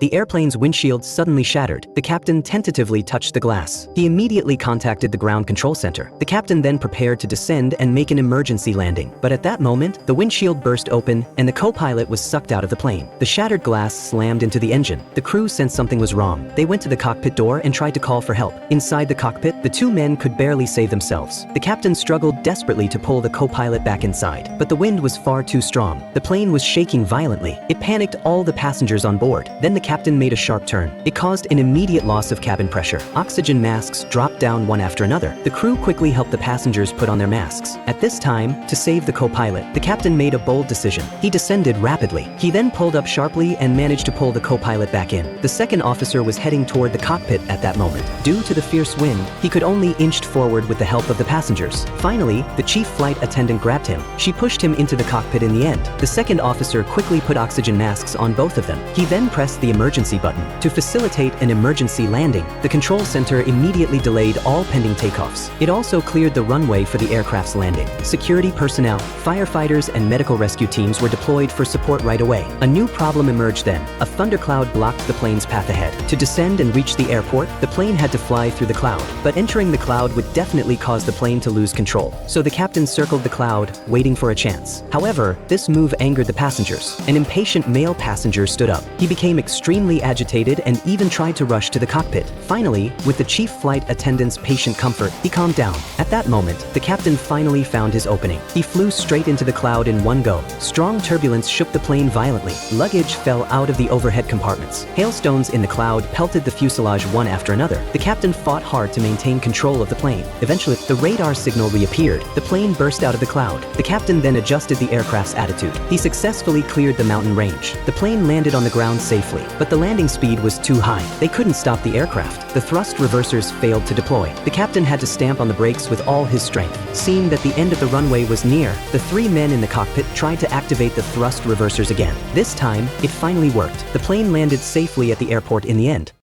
The airplane's windshield suddenly shattered. The captain tentatively touched the glass. He immediately contacted the ground control center. The captain then prepared to descend and make an emergency landing. But at that moment, the windshield burst open and the co-pilot was sucked out of the plane. The shattered glass slammed into the engine. The crew sensed something was wrong. They went to the cockpit door and tried to call for help. Inside the cockpit, the two men could barely save themselves. The captain struggled desperately to pull the co-pilot back inside, but the wind was far too strong. The plane was shaking violently. It panicked all the passengers on board. Then the captain made a sharp turn. It caused an immediate loss of cabin pressure. Oxygen masks dropped down one after another. The crew quickly helped the passengers put on their masks. At this time, to save the co-pilot, the captain made a bold decision. He descended rapidly. He then pulled up sharply and managed to pull the co-pilot back in. The second officer was heading toward the cockpit at that moment. Due to the fierce wind, he could only inch forward with the help of the passengers. Finally, the chief flight attendant grabbed him. She pushed him into the cockpit in the end. The second officer quickly put oxygen masks on both of them. He then pressed the emergency button. To facilitate an emergency landing, the control center immediately delayed all pending takeoffs. It also cleared the runway for the aircraft's landing. Security personnel, firefighters, and medical rescue teams were deployed for support right away. A new problem emerged then. A thundercloud blocked the plane's path ahead. To descend and reach the airport, the plane had to fly through the cloud. But entering the cloud would definitely cause the plane to lose control. So the captain circled the cloud, waiting for a chance. However, this move angered the passengers. An impatient male passenger stood up. He became extremely agitated and even tried to rush to the cockpit. Finally, with the chief flight attendant's patient comfort, he calmed down. At that moment, the captain finally found his opening. He flew straight into the cloud in one go. Strong turbulence shook the plane violently. Luggage fell out of the overhead compartments. Hailstones in the cloud pelted the fuselage one after another. The captain fought hard to maintain control of the plane. Eventually, the radar signal reappeared. The plane burst out of the cloud. The captain then adjusted the aircraft's attitude. He successfully cleared the mountain range. The plane landed on the ground safely, but the landing speed was too high. They couldn't stop the aircraft. The thrust reversers failed to deploy. The captain had to stamp on the brakes with all his strength. Seeing that the end of the runway was near, the three men in the cockpit tried to activate the thrust reversers again. This time, it finally worked. The plane landed safely at the airport in the end.